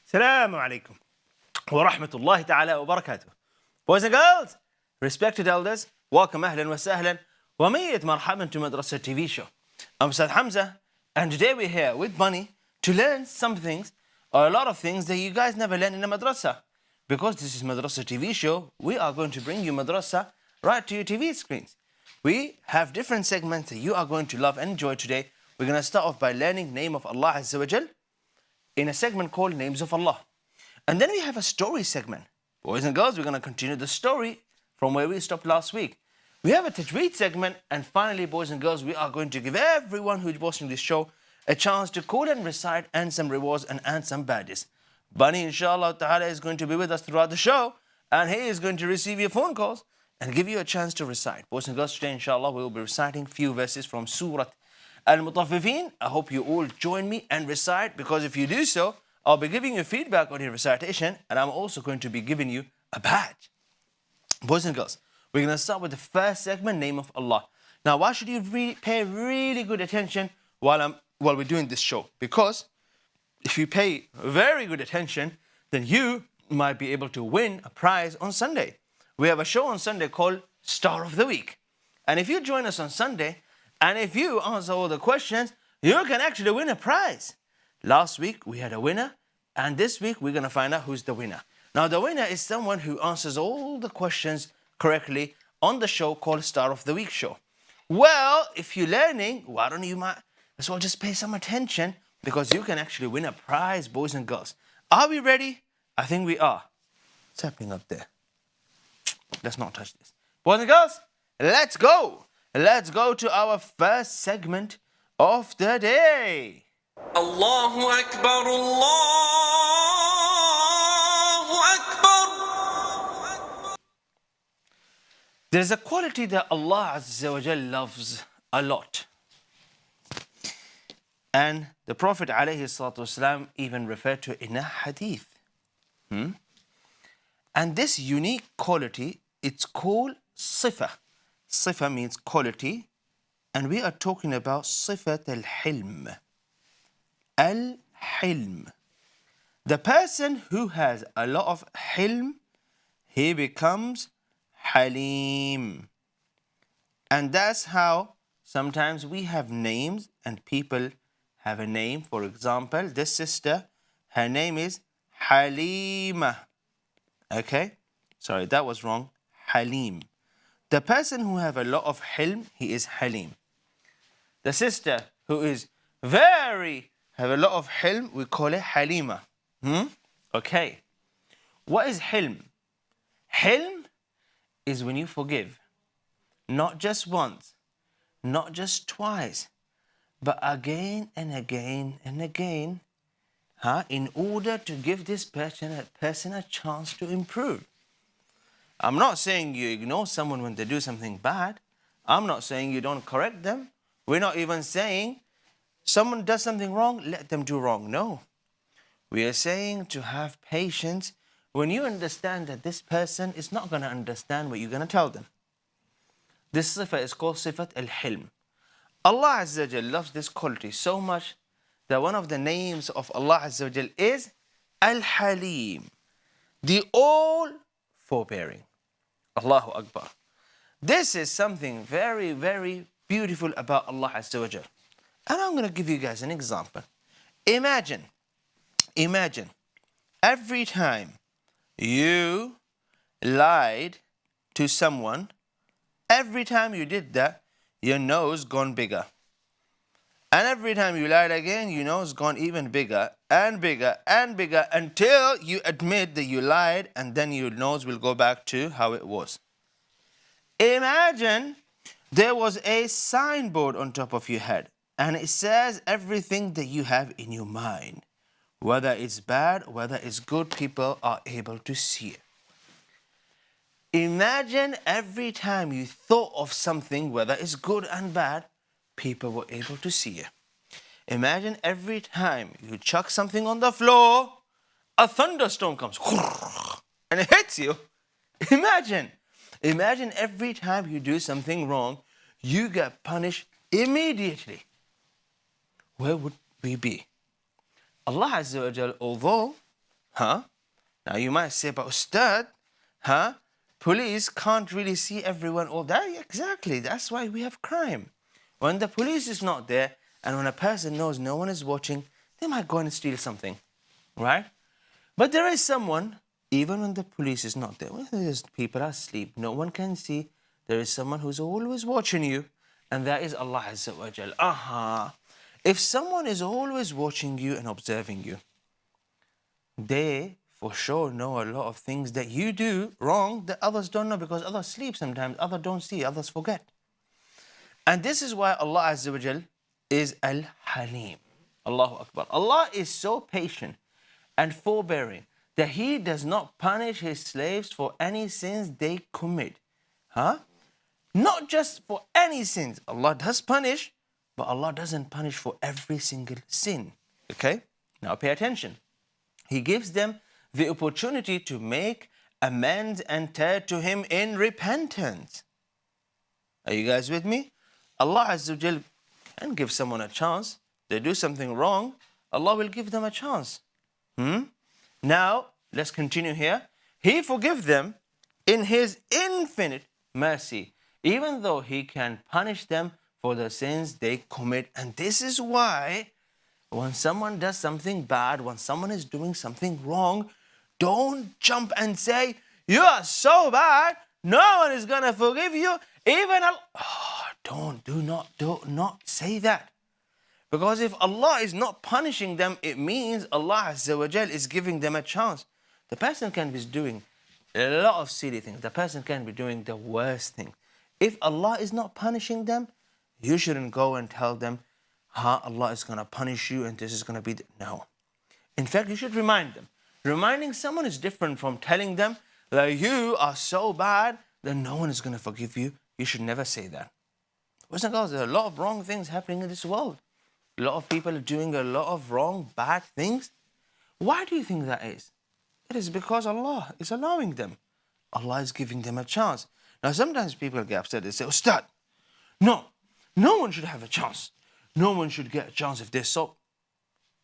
Assalamu alaikum wa rahmatullahi ta'ala wa barakatuh. Boys and girls, respected elders, welcome ahlan wa sahlan wa mayyat marhaban to Madrasah TV show. I'm Ustad Hamza, and today we're here with Bunny to learn some things or a lot of things that you guys never learn in a madrasa. Because this is Madrasah TV show, we are going to bring you madrasa right to your TV screens. We have different segments that you are going to love and enjoy today. We're going to start off by learning name of Allah Azza wa Jal in a segment called Names of Allah. And then we have a story segment. Boys and girls, we're going to continue the story from where we stopped last week. We have a tajweed segment, and finally, boys and girls, we are going to give everyone who is watching this show a chance to call and recite and some rewards and earn some badges. Bunny, inshallah ta'ala, is going to be with us throughout the show, and he is going to receive your phone calls and give you a chance to recite. Boys and girls, today, inshallah, we will be reciting few verses from Surah Al-Mutaffifin. I hope you all join me and recite, because if you do so, I'll be giving you feedback on your recitation, and I'm also going to be giving you a badge. Boys and girls, we're going to start with the first segment, Name of Allah. Now, why should you pay really good attention while we're doing this show? Because if you pay very good attention, then you might be able to win a prize on Sunday. We have a show on Sunday called Star of the Week. And if you join us on Sunday, and if you answer all the questions, you can actually win a prize. Last week, we had a winner, and this week, we're going to find out who's the winner. Now, the winner is someone who answers all the questions correctly on the show called Star of the Week show. Well, if you're learning, why don't you might as well just pay some attention, because you can actually win a prize, boys and girls. Are we ready? I think we are. What's happening up there? Let's not touch this. Boys and girls, let's go. Let's go to our first segment of the day. Allahu Akbar, Allahu Akbar. There's a quality that Allah Azza wa Jal loves a lot. And the Prophet alayhi salatu wasalam even referred to it in a hadith. And this unique quality, it's called sifa. Sifa means quality, and we are talking about Sifat al-Hilm. Al-Hilm. The person who has a lot of Hilm, he becomes Halim. And that's how sometimes we have names and people have a name. For example, this sister, her name is Halima. Okay? Sorry, that was wrong. Halim. The person who have a lot of Hilm, he is Halim. The sister who is have a lot of Hilm, we call it Halima. Okay. What is Hilm? Hilm is when you forgive. Not just once, not just twice, but again and again and again, in order to give this person a chance to improve. I'm not saying you ignore someone when they do something bad. I'm not saying you don't correct them. We're not even saying someone does something wrong, let them do wrong. No. We are saying to have patience when you understand that this person is not going to understand what you're going to tell them. This sifa is called Sifat al-Hilm. Allah Azza wa Jal loves this quality so much that one of the names of Allah Azza wa Jal is Al-Halim, the all-forbearing. Allahu Akbar. This is something very, very beautiful about Allah Azza wa Jal. And I'm going to give you guys an example. Imagine, every time you lied to someone, every time you did that, your nose gone bigger. And every time you lied again, your nose gone even bigger and bigger and bigger until you admit that you lied, and then your nose will go back to how it was. Imagine there was a signboard on top of your head, and it says everything that you have in your mind. Whether it's bad, whether it's good, people are able to see it. Imagine every time you thought of something, whether it's good and bad, people were able to see it. Imagine every time you chuck something on the floor, a thunderstorm comes and it hits you. Imagine every time you do something wrong, you get punished immediately. Where would we be? Allah Azza wa Jal, although, now you might say, but Ustad, police can't really see everyone all that. Exactly, that's why we have crime. When the police is not there, and when a person knows no one is watching, they might go and steal something, right? But there is someone, even when the police is not there, when there's people are asleep, no one can see, there is someone who's always watching you, and that is Allah Azza wa Jal. If someone is always watching you and observing you, they for sure know a lot of things that you do wrong that others don't know, because others sleep sometimes, others don't see, others forget. And this is why Allah Azza wa Jal is Al-Halim. Allahu Akbar. Allah is so patient and forbearing that He does not punish His slaves for any sins they commit. Not just for any sins. Allah does punish, but Allah doesn't punish for every single sin. Okay? Now pay attention. He gives them the opportunity to make amends and turn to Him in repentance. Are you guys with me? Allah Azza wa Jal can give someone a chance. They do something wrong, Allah will give them a chance. Now, let's continue here. He forgives them in His infinite mercy, even though He can punish them for the sins they commit. And this is why when someone does something bad, when someone is doing something wrong, don't jump and say, you are so bad, no one is going to forgive you, even Allah. Do not say that. Because if Allah is not punishing them, it means Allah Azza wa Jal is giving them a chance. The person can be doing a lot of silly things. The person can be doing the worst thing. If Allah is not punishing them, you shouldn't go and tell them, Allah is going to punish you and this is going to be... No. In fact, you should remind them. Reminding someone is different from telling them that you are so bad that no one is going to forgive you. You should never say that. Boys and girls, there are a lot of wrong things happening in this world. A lot of people are doing a lot of wrong, bad things. Why do you think that is? It is because Allah is allowing them. Allah is giving them a chance. Now, sometimes people get upset. They say, Ustad, no one should have a chance. No one should get a chance if they're so...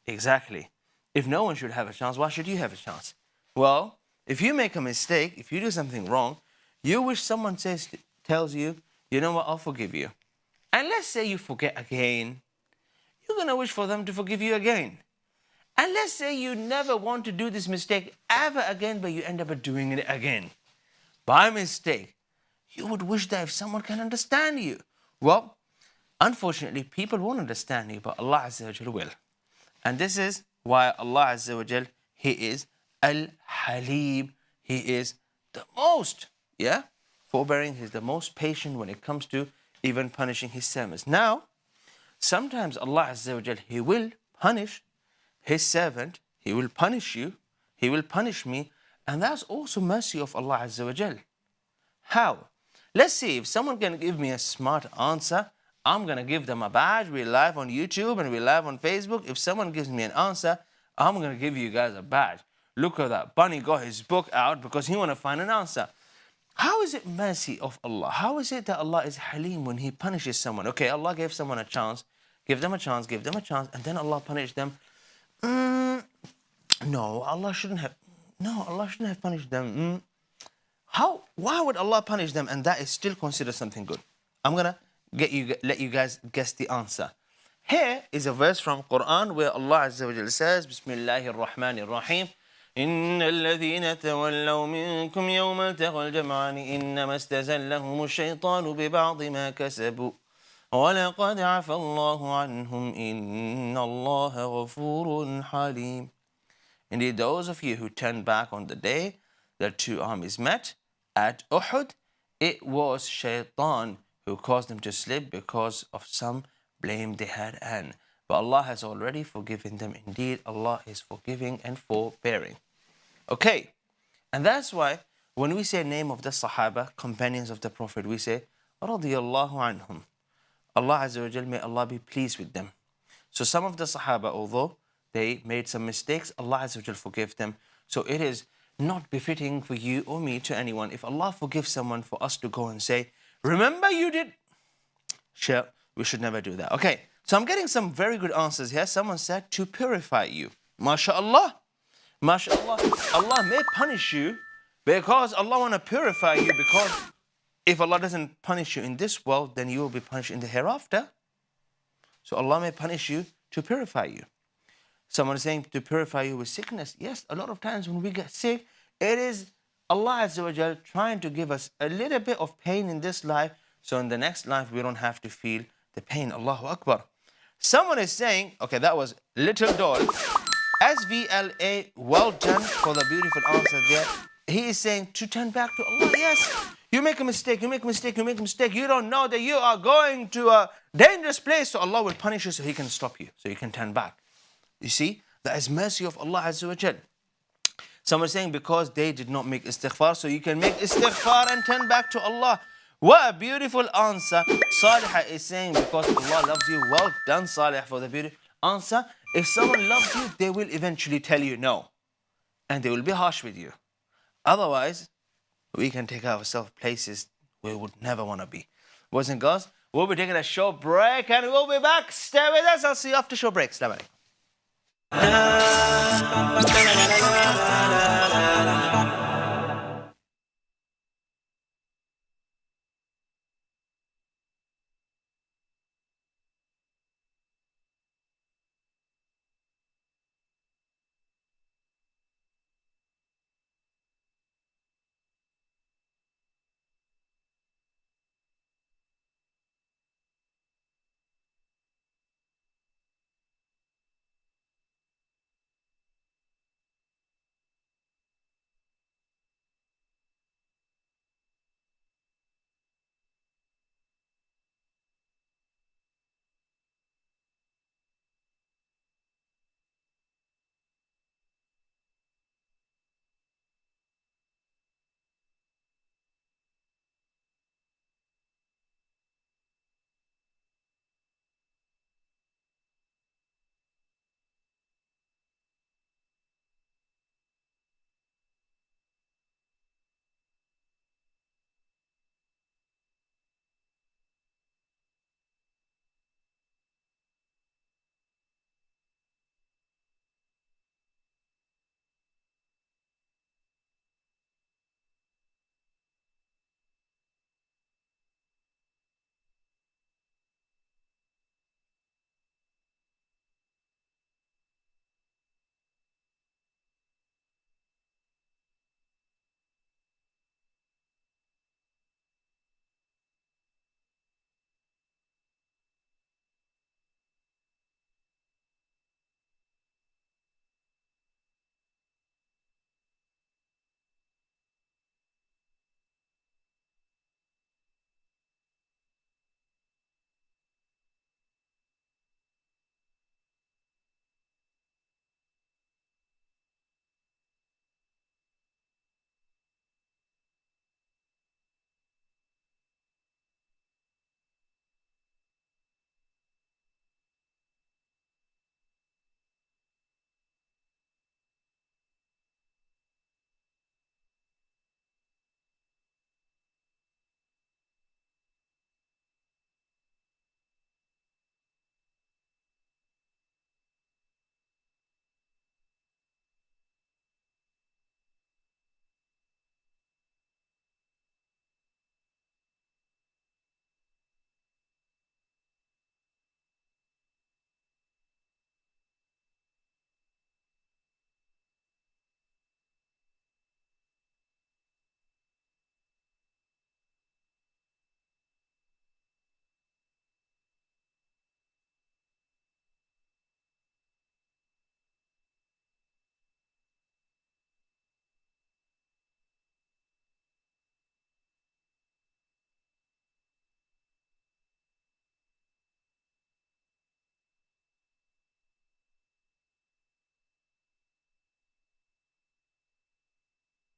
Exactly. If no one should have a chance, why should you have a chance? Well, if you make a mistake, if you do something wrong, you wish someone tells you, you know what, I'll forgive you. And let's say you forget again. You're going to wish for them to forgive you again. And let's say you never want to do this mistake ever again, but you end up doing it again. By mistake, you would wish that if someone can understand you. Well, unfortunately, people won't understand you, but Allah Azza wa Jal will. And this is why Allah Azza wa Jal, He is Al-Halim. He is the most, forbearing. He's the most patient when it comes to even punishing His servants. Now, sometimes Allah Azza wa Jal, He will punish His servant. He will punish you. He will punish me. And that's also mercy of Allah Azza wa Jal. How? Let's see, if someone can give me a smart answer, I'm going to give them a badge. We're live on YouTube and we're live on Facebook. If someone gives me an answer, I'm going to give you guys a badge. Look at that. Bunny got his book out because he want to find an answer. How is it mercy of Allah? How is it that Allah is Halim when He punishes someone? Okay, Allah gave someone a chance. Give them a chance, and then Allah punished them. No, Allah shouldn't have punished them. Why would Allah punish them and that is still considered something good? I'm going to let you guys guess the answer. Here is a verse from Quran where Allah Azza wa Jalla says, Bismillahir Rahmanir Rahim, إن الذين تولوا منكم يوم التقى الجمعان إنما استزلهم الشيطان ببعض ما كسبوا وَلَقَدْ عَفَى اللَّهُ عَنْهُمْ إِنَّ اللَّهَ غَفُورٌ حَلِيمٌ. Indeed, those of you who turned back on the day that two armies met at Uhud, it was Shaitan who caused them to slip because of some blame they had and but Allah has already forgiven them. Indeed, Allah is forgiving and forbearing. Okay, and that's why when we say name of the Sahaba, companions of the Prophet, we say radiyallahu anhum. Allah Azza wa Jal, may Allah be pleased with them. So some of the Sahaba, although they made some mistakes, Allah Azza wa Jal forgave them. So it is not befitting for you or me to anyone. If Allah forgives someone, for us to go and say, remember you did. Sure, we should never do that. Okay, so I'm getting some very good answers here. Someone said to purify you. MashaAllah. MashaAllah. Allah may punish you because Allah want to purify you, because if Allah doesn't punish you in this world, then you will be punished in the hereafter. So Allah may punish you to purify you. Someone is saying to purify you with sickness. Yes, a lot of times when we get sick, it is Allah Azza wa Jal trying to give us a little bit of pain in this life, so in the next life we don't have to feel the pain. Allahu Akbar. Someone is saying, okay, that was Little Doll. SVLA, well done for the beautiful answer there. He is saying to turn back to Allah. Yes, you make a mistake, you make a mistake, you make a mistake. You don't know that you are going to a dangerous place, so Allah will punish you so He can stop you, so you can turn back. You see, that is mercy of Allah Azza wa Jal. Someone is saying because they did not make istighfar, so you can make istighfar and turn back to Allah. What a beautiful answer. Salih is saying because Allah loves you. Well done, Salih, for the beautiful answer. If someone loves you, they will eventually tell you no. And they will be harsh with you. Otherwise, we can take ourselves places we would never want to be. Boys and girls, we'll be taking a short break and we'll be back. Stay with us. I'll see you after short break. Assalamu alaikum.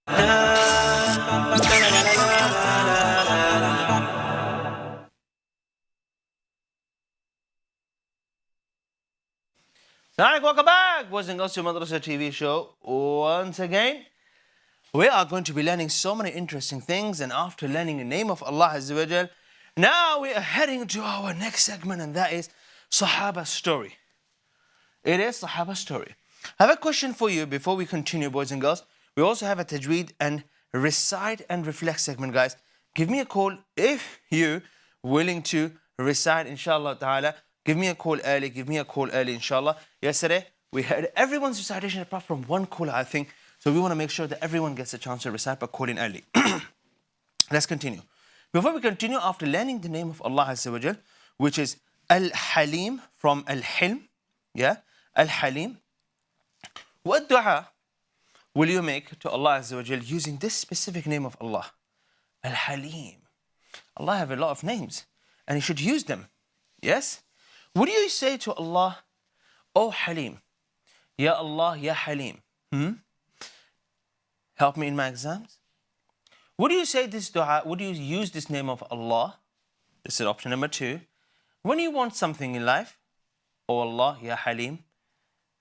Alright, welcome back, boys and girls, to Madrasah TV show. Once again, we are going to be learning so many interesting things, and after learning the name of Allah Azza wa Jal, now we are heading to our next segment, and that is Sahabah story. It is Sahabah story. I have a question for you before we continue, boys and girls. We also have a tajweed and recite and reflect segment, guys. Give me a call if you willing to recite, inshallah ta'ala. Give me a call early, inshallah. Yesterday, we heard everyone's recitation apart from one caller, I think. So we want to make sure that everyone gets a chance to recite by calling early. Let's continue. Before we continue, after learning the name of Allah Azza wa Jal, which is Al-Halim from Al-Hilm, yeah, Al-Halim, what dua will you make to Allah Azza wa Jal using this specific name of Allah? Al-Halim. Allah have a lot of names, and you should use them. Yes? What do you say to Allah, Oh Halim? Ya Allah, Ya Halim. Help me in my exams. Would you say this dua, would you use this name of Allah? This is option number 2. When you want something in life, Oh Allah, Ya Halim,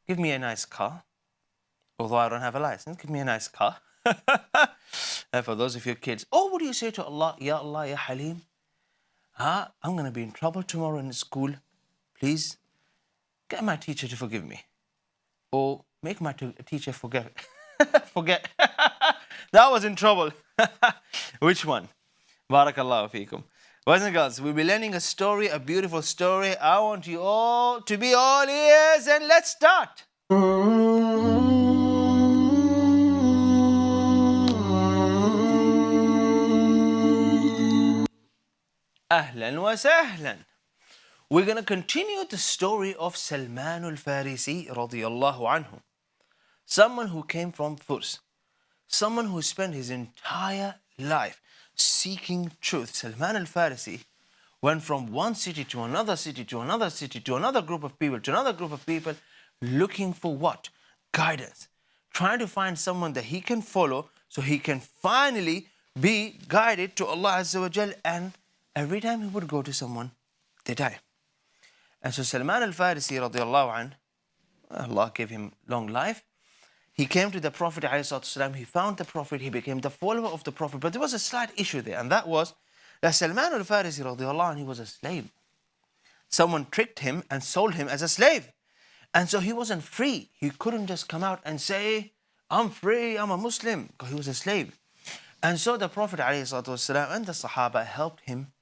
give me a nice car. Although I don't have a license, give me a nice car. For those of your kids. Or would you say to Allah, Ya Halim, I'm going to be in trouble tomorrow in school. Please get my teacher to forgive me. Or make my teacher forget. Forget. That was in trouble. Which one? Barakallahu feekum. Boys and girls, we'll be learning a story, a beautiful story. I want you all to be all ears, and let's start. Ahlan wa sahlan. We're going to continue the story of Salman al-Farisi radiyallahu anhu. Someone who came from Furs. Someone who spent his entire life seeking truth. Salman al-Farisi went from one city to another city to another city to another group of people to another group of people, looking for what? Guidance. Trying to find someone that he can follow so he can finally be guided to Allah Azza wa Jal. And every time he would go to someone, they die. And so Salman al-Farisi radiallahu anh, Allah gave him long life. He came to the Prophet ﷺ, he found the Prophet, he became the follower of the Prophet. But there was a slight issue there, and that was that Salman al-Farisi radiallahu anh, he was a slave. Someone tricked him and sold him as a slave. And so he wasn't free. He couldn't just come out and say, I'm free, I'm a Muslim, because he was a slave. And so the Prophet ﷺ and the Sahabah helped him.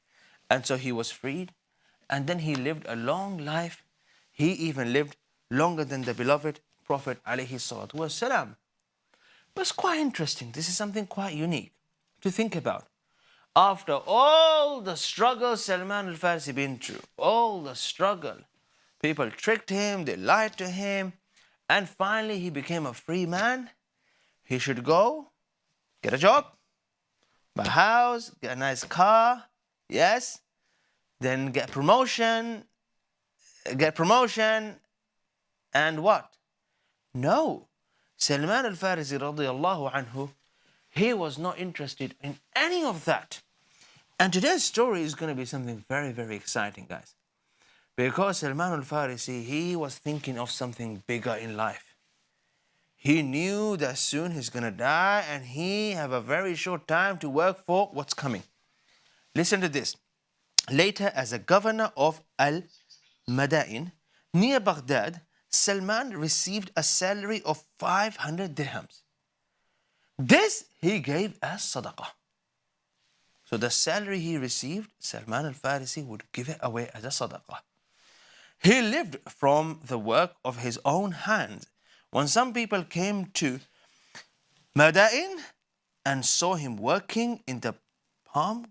And so he was freed. And then he lived a long life. He even lived longer than the beloved Prophet ﷺ. But it's quite interesting. This is something quite unique to think about. After all the struggle Salman al-Farisi been through, all the struggle, people tricked him, they lied to him, and finally he became a free man. He should go, get a job, buy a house, get a nice car, yes, then get promotion, and what? No. Salman al-Farisi radiyallahu anhu, he was not interested in any of that. And today's story is going to be something very, very exciting, guys. Because Salman al-Farisi, he was thinking of something bigger in life. He knew that soon he's going to die, and he have a very short time to work for what's coming. Listen to this. Later, as a governor of Al-Madain, near Baghdad, Salman received a salary of 500 dirhams. This he gave as sadaqah. So the salary he received, Salman al-Farisi would give it away as a sadaqah. He lived from the work of his own hands. When some people came to Madain and saw him working in the palm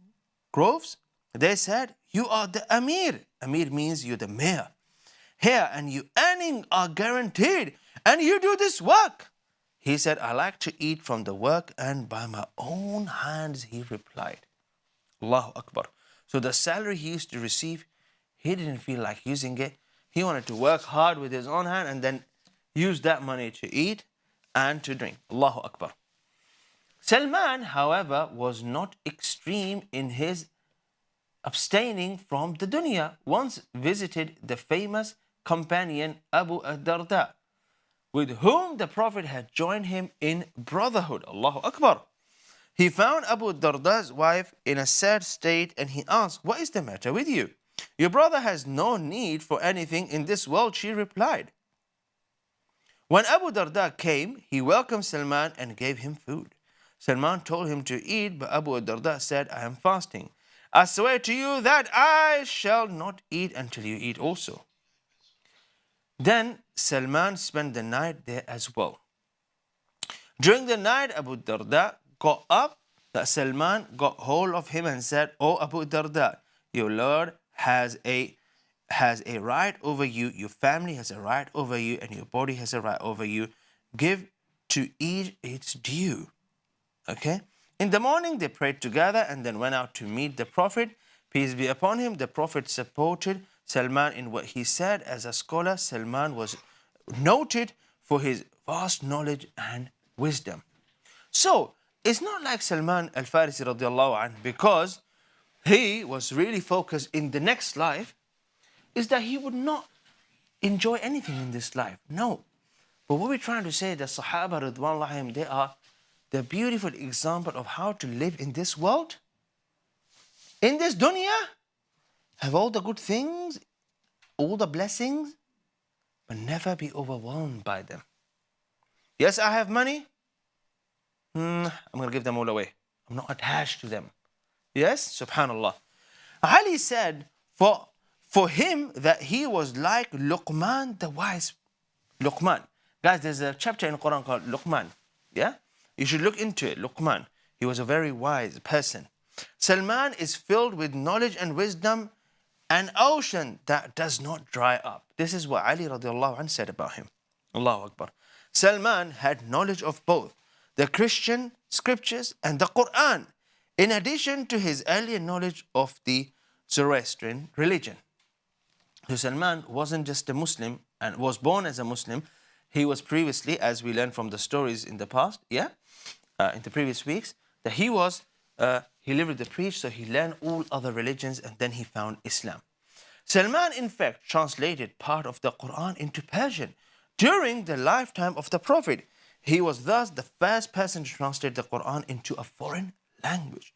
groves, they said, you are the Amir. Amir means you're the mayor. Here, and your earnings are guaranteed, and you do this work. He said, I like to eat from the work and by my own hands, he replied. Allahu Akbar. So the salary he used to receive, he didn't feel like using it. He wanted to work hard with his own hand and then use that money to eat and to drink. Allahu Akbar. Salman, however, was not extreme in his abstaining from the dunya. Once visited the famous companion Abu Darda, with whom the Prophet had joined him in brotherhood. Allahu Akbar. He found Abu Darda's wife in a sad state and he asked, "What is the matter with you? Your brother has no need for anything in this world," she replied. When Abu Darda came, he welcomed Salman and gave him food. Salman told him to eat, but Abu Darda said, "I am fasting. I swear to you that I shall not eat until you eat also." Then Salman spent the night there as well. During the night, Abu Darda got up, that Salman got hold of him and said, "O Abu Darda, your Lord has a right over you, your family has a right over you, and your body has a right over you. Give to each its due." Okay? In the morning, they prayed together and then went out to meet the Prophet. Peace be upon him. The Prophet supported Salman in what he said. As a scholar, Salman was noted for his vast knowledge and wisdom. So, it's not like Salman al-Farisi radiallahu anhu, because he was really focused in the next life, is that he would not enjoy anything in this life. No. But what we're trying to say, the Sahabah radhiyallahu anhum, they are the beautiful example of how to live in this world, in this dunya, have all the good things, all the blessings, but never be overwhelmed by them. Yes, I have money. I'm going to give them all away. I'm not attached to them. Yes, subhanallah. Ali said for him that he was like Luqman the wise. Luqman. Guys, there's a chapter in Quran called Luqman. Yeah? You should look into it. Luqman. He was a very wise person. Salman is filled with knowledge and wisdom, an ocean that does not dry up. This is what Ali radiallahu anh said about him. Allahu Akbar. Salman had knowledge of both the Christian scriptures and the Quran, in addition to his earlier knowledge of the Zoroastrian religion. So Salman wasn't just a Muslim and was born as a Muslim. He was previously, as we learned from the stories in the past, in the previous weeks, that he lived with the priest, so he learned all other religions and then he found Islam. Salman, in fact, translated part of the Quran into Persian during the lifetime of the Prophet. He was thus the first person to translate the Quran into a foreign language.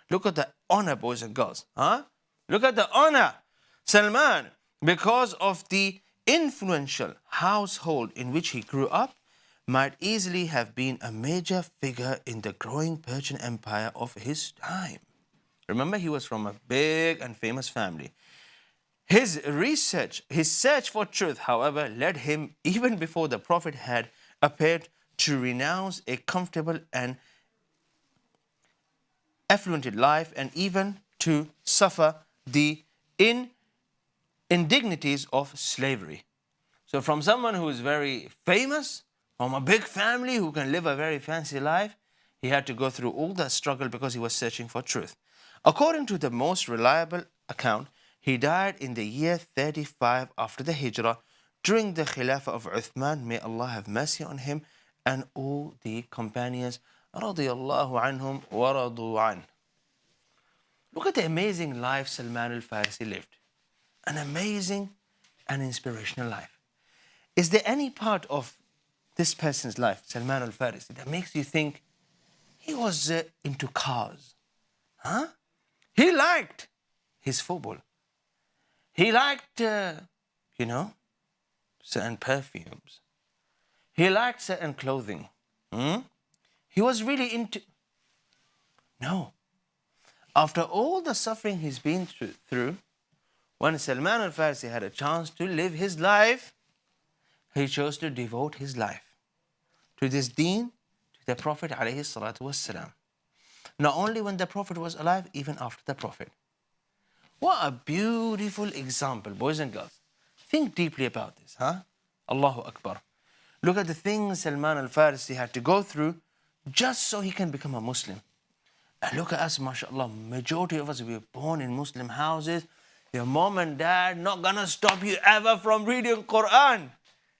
Look at the honor, boys and girls. Look at the honor. Salman, because of the influential household in which he grew up, might easily have been a major figure in the growing Persian Empire of his time. Remember, he was from a big and famous family. His search for truth, however, led him, even before the Prophet had appeared, to renounce a comfortable and affluent life and even to suffer the indignities of slavery. So from someone who is very famous, from a big family who can live a very fancy life, he had to go through all that struggle because he was searching for truth. According to the most reliable account, he died in the year 35 after the Hijrah, during the Khilafah of Uthman. May Allah have mercy on him and all the companions. Radiyallahu anhum wa radu an. Look at the amazing life Salman al-Farisi lived. An amazing and inspirational life. Is there any part of this person's life, Salman al-Farisi, that makes you think he was into cars? He liked his football. He liked, certain perfumes. He liked certain clothing. He was really into... No. After all the suffering he's been through, when Salman al-Farisi had a chance to live his life, he chose to devote his life to this deen, to the Prophet alayhi salatu wassalam. Not only when the Prophet was alive, even after the Prophet. What a beautiful example, boys and girls. Think deeply about this, Allahu Akbar. Look at the things Salman al-Farisi had to go through just so he can become a Muslim. And look at us, mashallah, majority of us, we were born in Muslim houses. Your mom and dad not gonna stop you ever from reading Quran.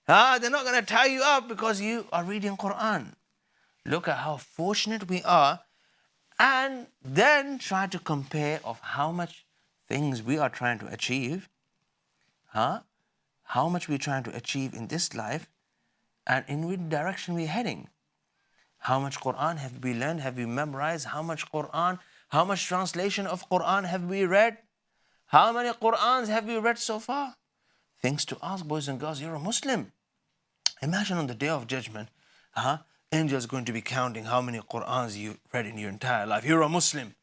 They're not gonna tie you up because you are reading Quran. Look at how fortunate we are. And then try to compare of how much things we are trying to achieve. How much we're trying to achieve in this life and in which direction we're heading. How much Quran have we learned, have we memorized? How much Quran, how much translation of Quran have we read? How many Qurans have we read so far? Things to ask, boys and girls. You're a Muslim. Imagine on the day of judgment, angels going to be counting how many Qurans you read in your entire life. You're a Muslim.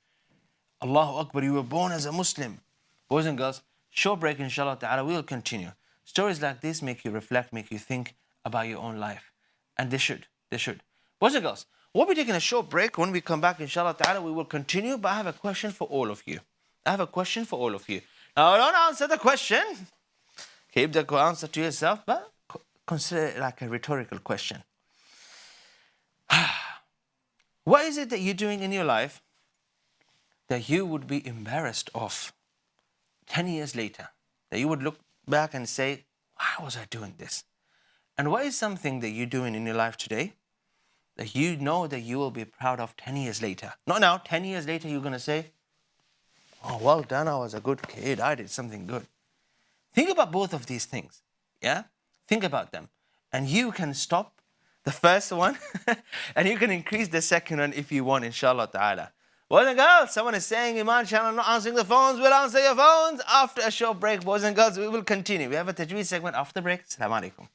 Allahu Akbar, you were born as a Muslim. Boys and girls, short break inshallah ta'ala, we will continue. Stories like this make you reflect, make you think about your own life. And they should. Boys and girls, we'll be taking a short break. When we come back inshallah ta'ala, we will continue, but I have a question for all of you. Now, don't answer the question. Keep the answer to yourself, but consider it like a rhetorical question. What is it that you're doing in your life that you would be embarrassed of 10 years later? That you would look back and say, why was I doing this? And what is something that you're doing in your life today that you know that you will be proud of 10 years later? Not now, 10 years later you're going to say, oh, well done, I was a good kid, I did something good. Think about both of these things, yeah? Think about them. And you can stop the first one and you can increase the second one if you want, inshallah ta'ala. Boys and girls, someone is saying, Eman Channel not answering the phones. We'll answer your phones after a short break. Boys and girls, we will continue. We have a tajweed segment after the break. Assalamu alaikum.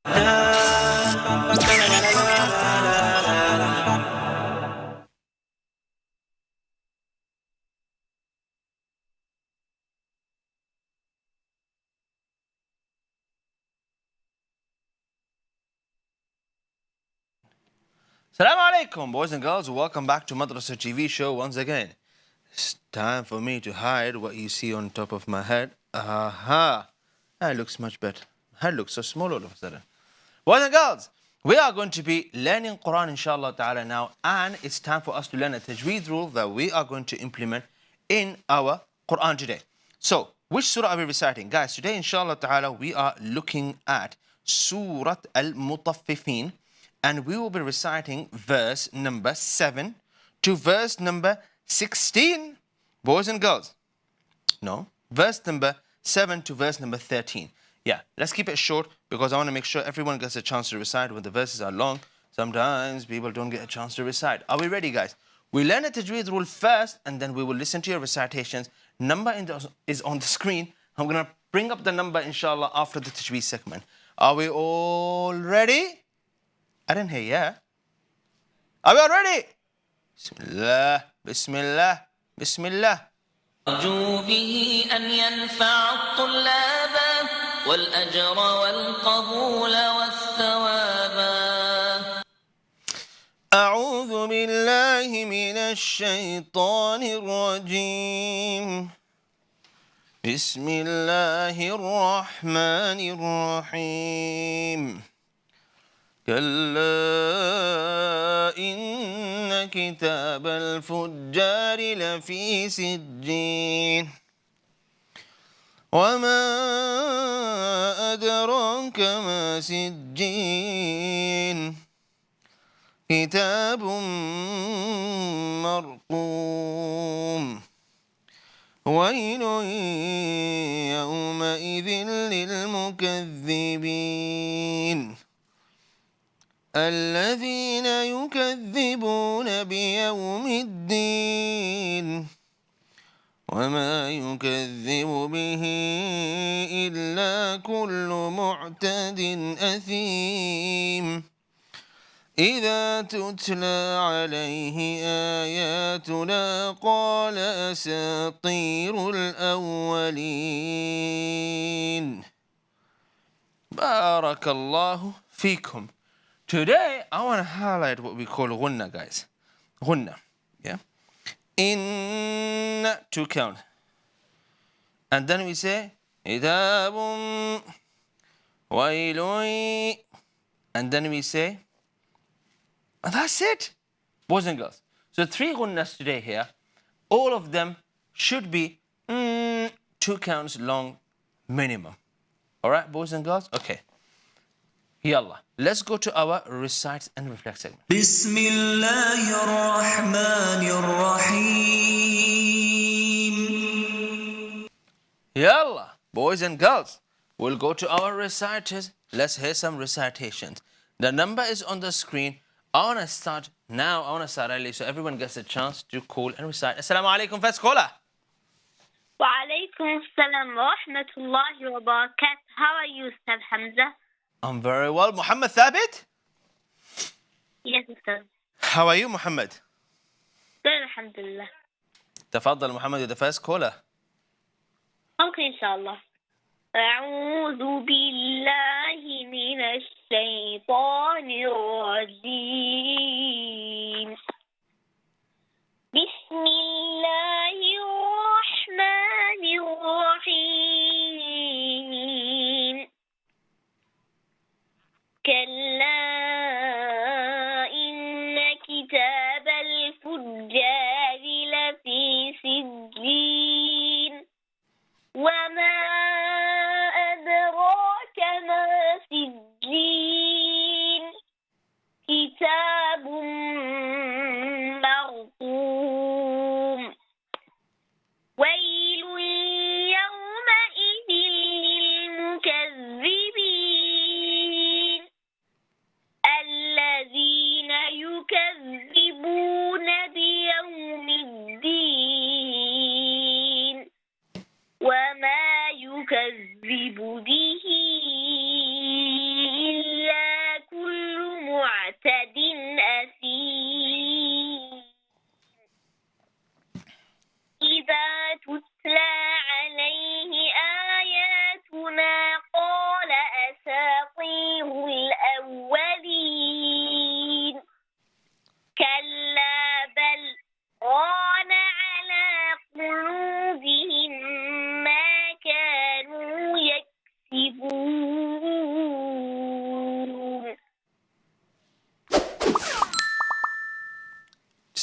Assalamu alaikum, boys and girls. Welcome back to Madrasah TV show once again. It's time for me to hide what you see on top of my head. Aha! That looks much better. Head looks so small all of a sudden. Boys and girls, we are going to be learning Quran inshallah ta'ala now, and it's time for us to learn a tajweed rule that we are going to implement in our Quran today. So, which surah are we reciting? Guys, today inshallah ta'ala we are looking at Surah Al-Mutaffifin, and we will be reciting verse number 7 to verse number 16. Boys and girls. No, verse number 7 to verse number 13. Yeah, let's keep it short because I want to make sure everyone gets a chance to recite. When the verses are long, sometimes people don't get a chance to recite. Are we ready, guys? We learn the tajweed rule first, and then we will listen to your recitations. Number is on the screen. I'm going to bring up the number, inshallah, after the tajweed segment. Are we all ready? I didn't hear yeah. Are we all ready? Bismillah, Bismillah, Bismillah. أرجو به أن ينفع الطلاب والأجر والقبول والثواب. أعوذ بالله من الشيطان الرجيم. بسم الله الرحمن الرحيم. كلا إن كتاب الفجار لفي سجين وما أدراك ما سجين كتاب مرقوم ويل يومئذ للمكذبين الذين يكذبون بيوم الدين وما يكذب به إلا كل معتد أثيم إذا تتلى عليه آياتنا قال أساطير الأولين. بارك الله فيكم. Today, I want to highlight what we call ghunna, guys. Ghunna, yeah? In to count. And then we say, Idabum wailui. And then we say, and that's it, boys and girls. So 3 ghunnas today here. All of them should be 2 counts long minimum. All right, boys and girls? Okay. Yallah. Let's go to our recite and reflect segment. بسم الله الرحمن الرحيم. Yallah. Boys and girls, we'll go to our reciters. Let's hear some recitations. The number is on the screen. I want to start now. I want to start early so everyone gets a chance to call and recite. Assalamu alaikum, first caller. Wa alaikum assalam wa rahmatullahi wa barakatuh. How are you, Ustad Hamza? I'm very well. Muhammad Thabit? Yes, Ustad. How are you, Muhammad? Good, alhamdulillah. تفضل Muhammad, you're the first caller. Okay, inshallah. أعوذ بالله من الشيطان الرجيم. بسم الله الرحمن الرحيم. كلا إن كتاب الفجار لفي سجين وما أدراك ما سجين كتاب مرقوم ويل يومئذ للمكذبين الذين يكذبون بيوم الدين وما يكذب به إلا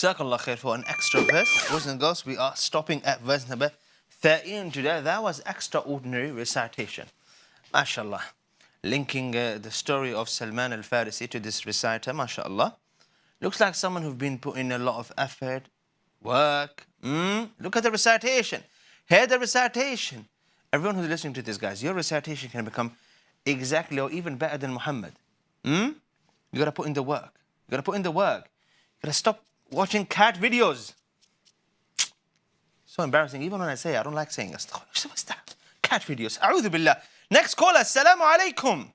Jazakallah khair for an extra verse. Boys and girls, we are stopping at verse number 13 today. That was extraordinary recitation. MashaAllah. Linking the story of Salman al-Farisi to this reciter, MashaAllah. Looks like someone who's been putting a lot of effort, work. Look at the recitation. Hear the recitation. Everyone who's listening to this, guys, your recitation can become exactly or even better than Muhammad. You got to put in the work. You got to put in the work. You got to stop watching cat videos. So embarrassing. Even when I say I don't like saying astaghfirullah. What's that? Cat videos. A'udhu billah. Next caller. Assalamu alaikum.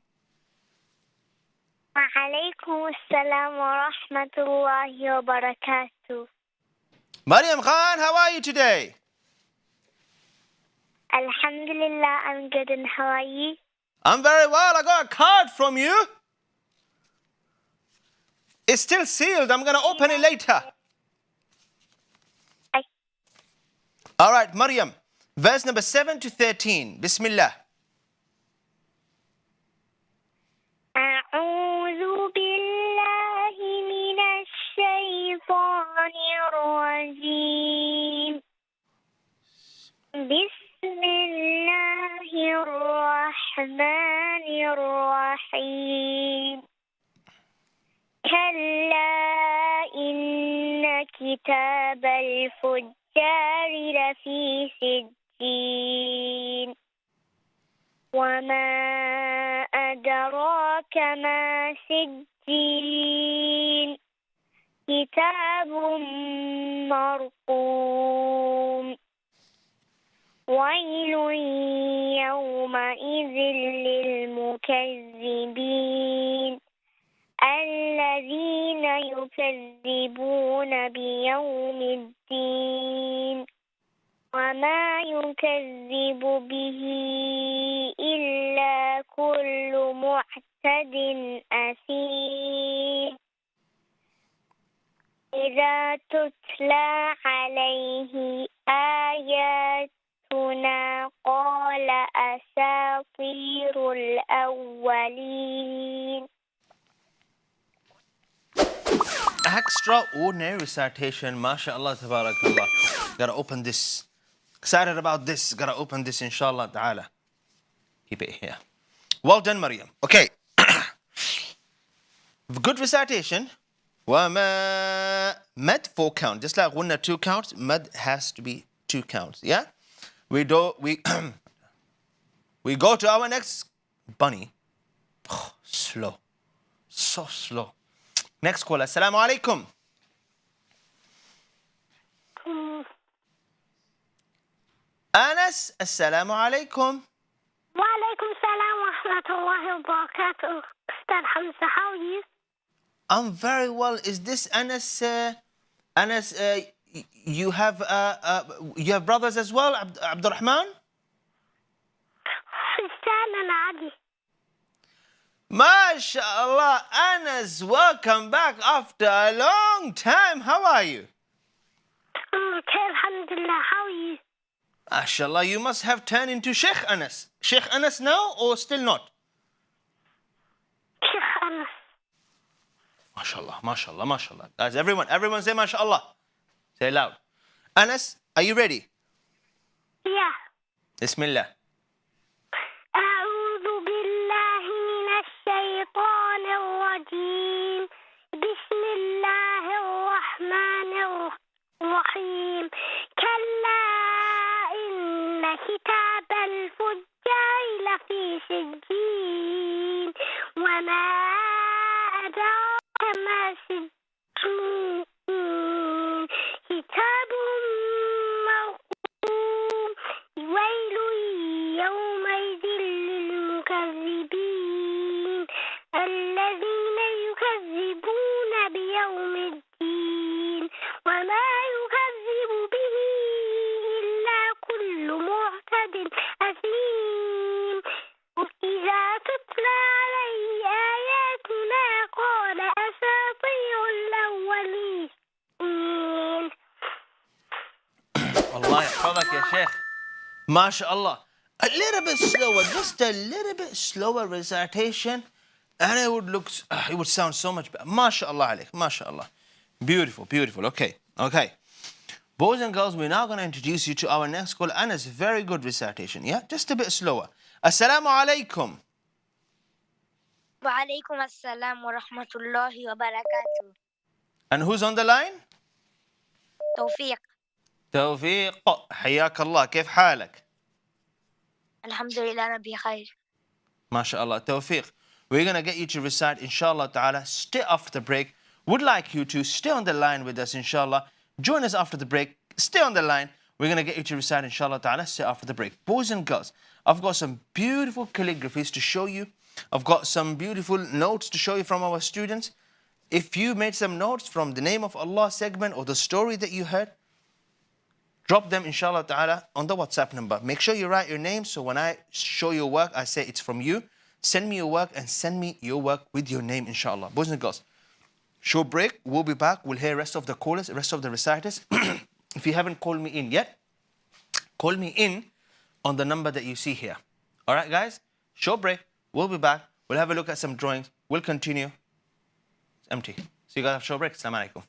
Wa alaikum assalam wa rahmatullahi wa barakatuh. Maryam Khan, how are you today? Alhamdulillah, I'm good, and how are you? I'm very well. I got a card from you. It's still sealed. I'm going to open it later. All right, Maryam. Verse number 7 to 13. Bismillah. أعوذ بالله من الشيطان الرجيم. بسم الله الرحمن الرحيم. كلا إن كتاب الفجار لفي سجين. وما أدراك ما سجين. كتاب مرقوم. ويل يومئذ للمكذبين الذين يكذبون بيوم الدين وما يكذب به إلا كل معتد أثيم إذا تتلى عليه آياتنا قال أساطير الأولين. Extraordinary recitation. MashaAllah, tabarakallah. Gotta open this. Excited about this. Gotta open this, inshallah ta'ala. Keep it here. Well done, Maryam. Okay. Good recitation. Mad 4 count. Just like gunna 2 counts, mad has to be 2 counts. Yeah? We go to our next bunny. Oh, slow. So slow. Next caller. Assalamu alaikum. Anas, assalamu alaikum. Wa alaikum salam wa rahmatullahi wa barakatuh. Ustad Hamza, how are you? I'm very well. Is this Anas? Anas, you have brothers as well, Abdurrahman? Hussein and Adi. MashaAllah, Anas, welcome back after a long time. How are you? Okay, alhamdulillah, how are you? MashaAllah, you must have turned into Sheikh Anas. Sheikh Anas now or still not? Sheikh Anas. MashaAllah, MashaAllah, MashaAllah. Guys, everyone say MashaAllah. Say loud. Anas, are you ready? Yeah. Bismillah. أعوذ بالله من الشيطان الرجيم. بسم الله الرحمن الرحيم. كلا إن كتاب الفجار لفي سجين. وما أدراك ما سجين. كتاب مرقوم. ويل يومئذ للمكذبين الذين يكذبون بيوم الدين وما يكذب به إلا كل معتد أثيم إذا تتلى عليه آياتنا قال أساطير الأولين. Allah يحفظك يا شيخ. MashaAllah. A little bit slower, just a little bit slower recitation, and it would sound so much better. MashaAllah alaik, MashaAllah. Beautiful, beautiful. Okay, okay. Boys and girls, we're now going to introduce you to our next call. Anas, very good recitation. Yeah, just a bit slower. Assalamu alaikum. وعليكم السلام ورحمة الله وبركاته. And who's on the line? توفيق. توفيق. حياك الله. كيف حالك؟ الحمد لله أنا بخير. ما شاء الله. توفيق. We're going to get you to recite, inshallah ta'ala, stay after the break. Would like you to stay on the line with us, inshallah. Join us after the break. Stay on the line. We're going to get you to recite, inshallah ta'ala, stay after the break. Boys and girls, I've got some beautiful calligraphies to show you. I've got some beautiful notes to show you from our students. If you made some notes from the name of Allah segment or the story that you heard, drop them, inshallah ta'ala, on the WhatsApp number. Make sure you write your name, so when I show your work, I say it's from you. Send me your work and send me your work with your name, inshallah. Boys and girls, short break. We'll be back. We'll hear rest of the callers, rest of the reciters. If you haven't called me in yet, call me in on the number that you see here. All right, guys? Short break. We'll be back. We'll have a look at some drawings. We'll continue. It's empty. See you guys after short break. Assalamu alaikum.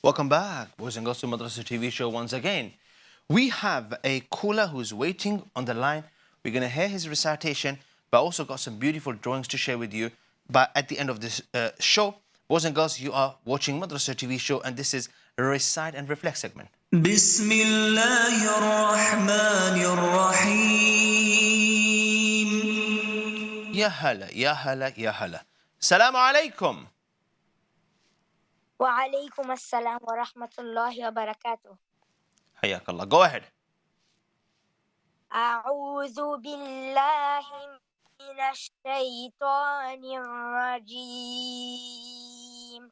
Welcome back, boys and girls, to Madrasah TV show once again. We have a caller who's waiting on the line. We're going to hear his recitation. but I also got some beautiful drawings to share with you. But at the end of this show, boys and girls, you are watching Madrasah TV show, and this is Recite and Reflect segment. بسم الله الرحمن الرحيم. يا هلا يا هلا يا هلا. السلام عليكم. وعليكم السلام ورحمة الله وبركاته. حياك الله. Go ahead. أعوذ بالله من الشيطان الرجيم.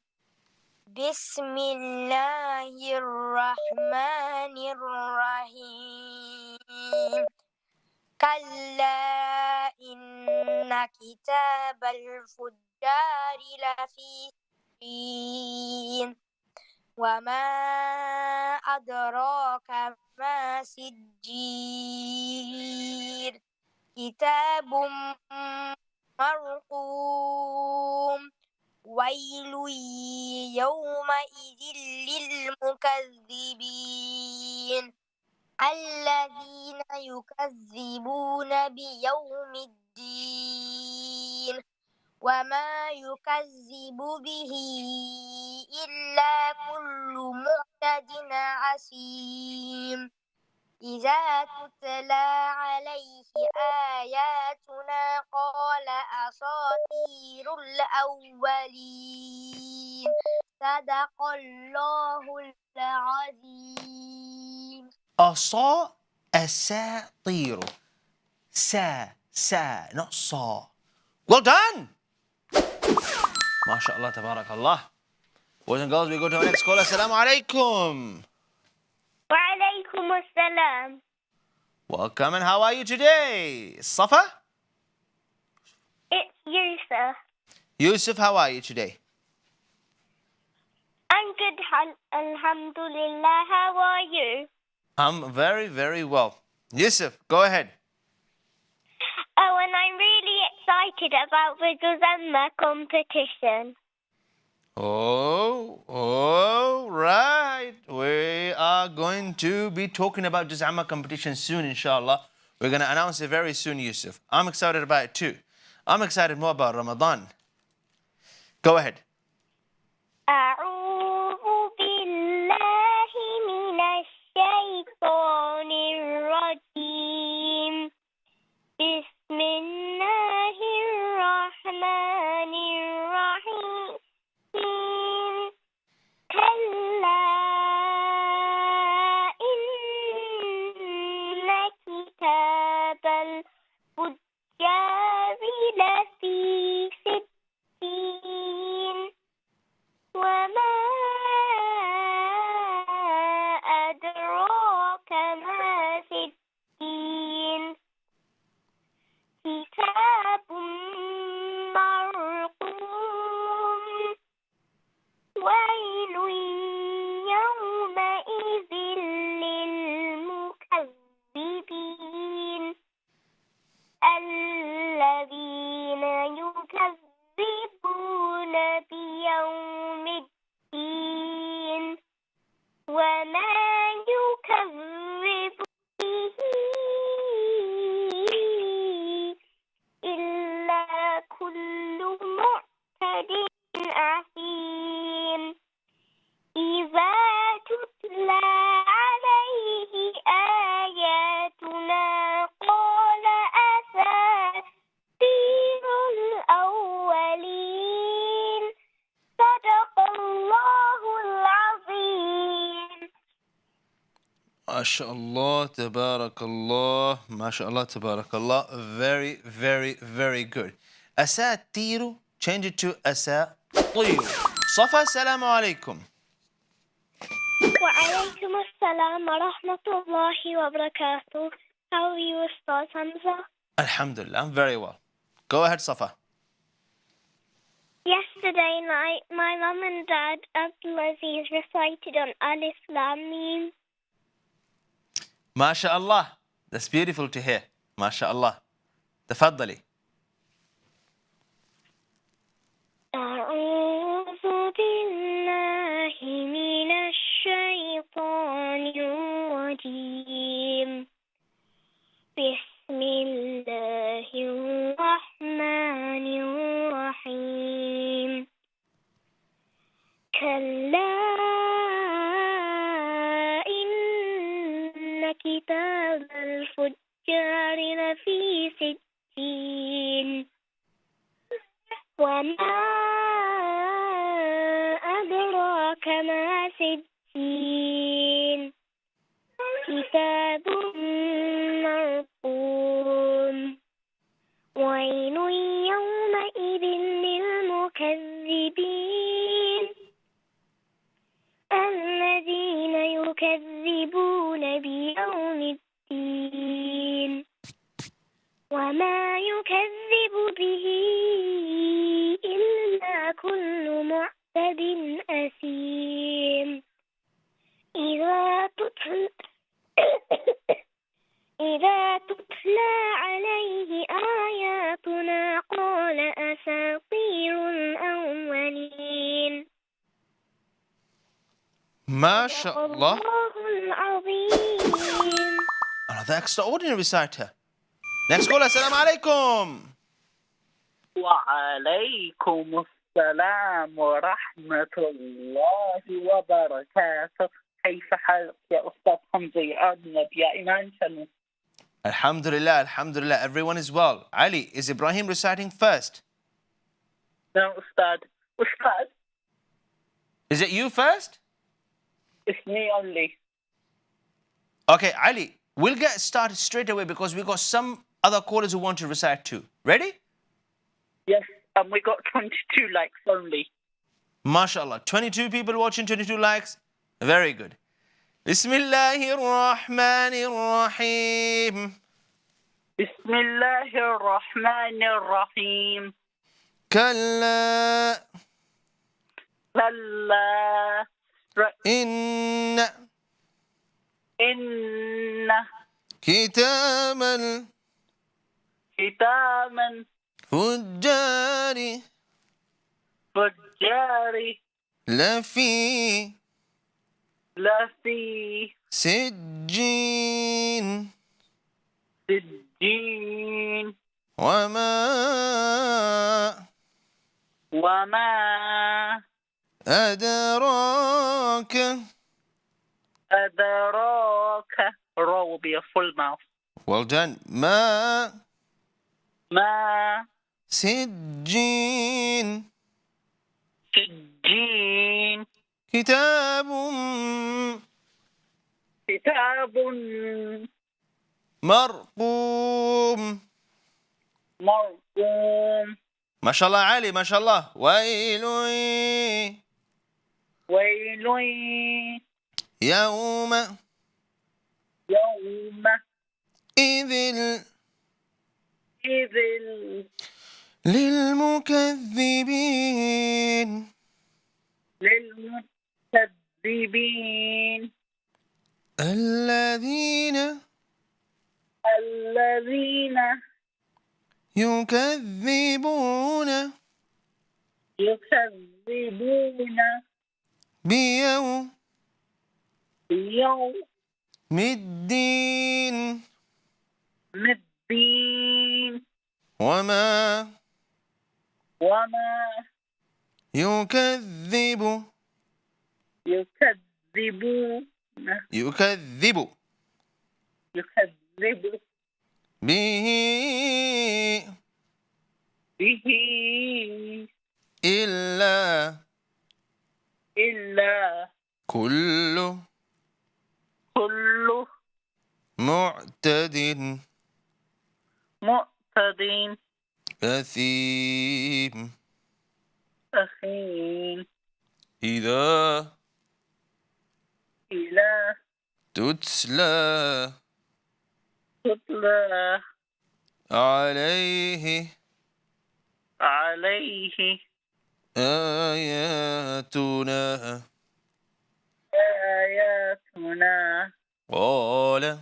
بسم الله الرحمن الرحيم. كلا إن كتاب الفجار لفي سجين. وما أدراك ما سجين. كتاب مرقوم. ويل يومئذ للمكذبين الذين يكذبون بيوم الدين وما يكذب به إلا كل معتد عسيم إذا تتلى عليه آياتنا قال أساطير الأولين صدق الله العظيم. أساطير. سا not saw. Well done. ما شاء الله تبارك الله. Boys and girls, we go to our next caller. Assalamu alaikum. وعليكم السلام. Welcome, and how are you today? Safa? It's Yusuf. Yusuf, how are you today? I'm good, alhamdulillah. How are you? I'm very, very well. Yusuf, go ahead. Oh, and I'm really excited about the Guzamma competition. Oh, right. We are going to be talking about Juz'amma competition soon, inshallah. We're going to announce it very soon, Yusuf. I'm excited about it too. I'm excited more about Ramadan. Go ahead. أعوذ بالله من الشيطان الرجيم. بسم الله الرحمن الرحيم. كلا إن كتاب الفجار لفي سجين. وما أدراك ما سجين. كتاب مرقوم. ويل يومئذ للمكذبين الذين يكذبون بيوم الدين وما يكذب به إلا كل معتد أثيم إذا تتلى عليه آياتنا قال أساطير الأولين صدق الله العظيم. ما شاء الله تبارك الله. ما شاء الله تبارك الله. Very, very, very good. أساطير. Change it to أساطير. صفا, السلام عليكم. وعليكم السلام ورحمة الله وبركاته. How are you, Ustaz Hamza? Alhamdulillah, I'm very well. Go ahead, Safa. Yesterday night, my mum and dad, Abdulaziz, recited on Al-Islam. MashaAllah. That's beautiful to hear. MashaAllah. تفضلي. أعوذ بالله من الشيطان الرجيم. بسم الله الرحمن وما أدراك ما سجين كتاب مرقوم ويل يومئذ للمكذبين الذين يكذبون بيوم الدين وما يكذب به إلا كل معتد أثيم إذا تتلى عليه آياتنا قال أساطير الأولين ما شاء الله. الله العظيم. Another extraordinary reciter. Next caller, Assalamu alaikum. وعليكم السلام ورحمة الله وبركاته. كيف حالك يا أستاذ حمزة يا أرنب يا إيمان Channel؟ Alhamdulillah, Alhamdulillah, everyone is well. Ali, is Ibrahim reciting first? No, Ustad. Ustad, Is it you first? it's me only. Okay, Ali, we'll get started straight away because we got some other callers who want to recite too. Ready? Yes, and we got 22 likes only. MashaAllah, 22 people watching, 22 likes. Very good. Bismillahir Rahmanir Rahim. بسم الله الرحمن الرحيم. كلا كلا إن إن كتاب كتاب الفجار فجار لفي لفي سجين سجين وما أدراك أدراك raw will be a full mouth. Well done. ما سجين سجين كتاب مرقوم. مرقوم. ما شاء الله علي، ما شاء الله. ويل يوم إذ للمكذبين الذين يكذبون بيوم الدين وما يكذب به إلا كل معتد أثيم إذا تتلى عليه آياتنا قال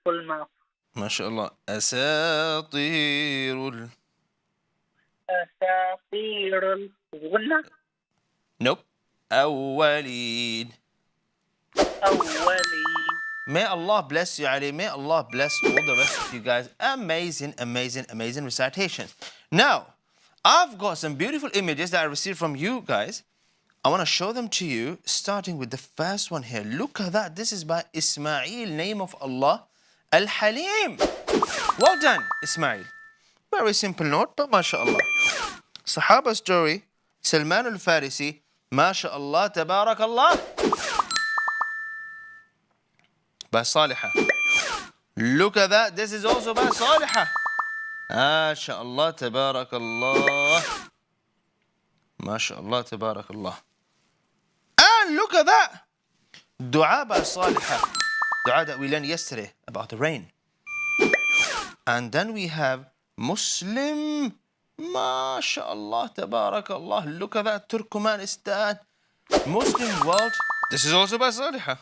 full mouth. ما شاء الله أساطير الغنى Nope. أولين. May Allah bless you, Ali. May Allah bless all the rest of you guys. Amazing, amazing, amazing recitations. Now, I've got some beautiful images that I received from you guys. I want to show them to you, starting with the first one here. Look at that. This is by Ismail, name of Allah, Al-Halim. Well done, Ismail. Very simple note, but mashallah. Sahaba story, Salman al-Farisi, mashallah, tabarakallah. By Salihah. Look at that, this is also by Salihah. MashaAllah, tabarakallah. MashaAllah, tabarakallah. And look at that. Dua by Salihah. Dua that we learned yesterday about the rain. And then we have Muslim. MashaAllah, tabarakallah. Look at that, Turkmenistan. Muslim world. This is also by Salihah.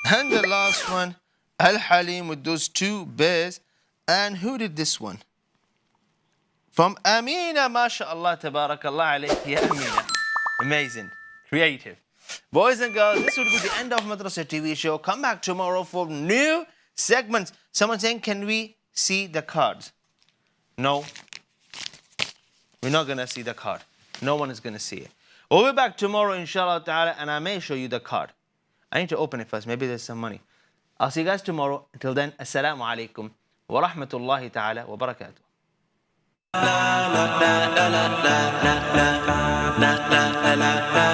And the last one, Al-Halim with those two bears. And who did this one? From Amina, mashallah, tabarakallah alayhi, ya Amina. Amazing, creative. Boys and girls, this will be the end of Madrasah TV show. Come back tomorrow for new segments. Someone saying, can we see the cards? No, we're not going to see the card. No one is going to see it. We'll be back tomorrow, inshallah ta'ala, and I may show you the card. I need to open it first. Maybe there's some money. I'll see you guys tomorrow. Until then, assalamu alaikum wa rahmatullahi ta'ala wa barakatuh. la la la la la la la la la la la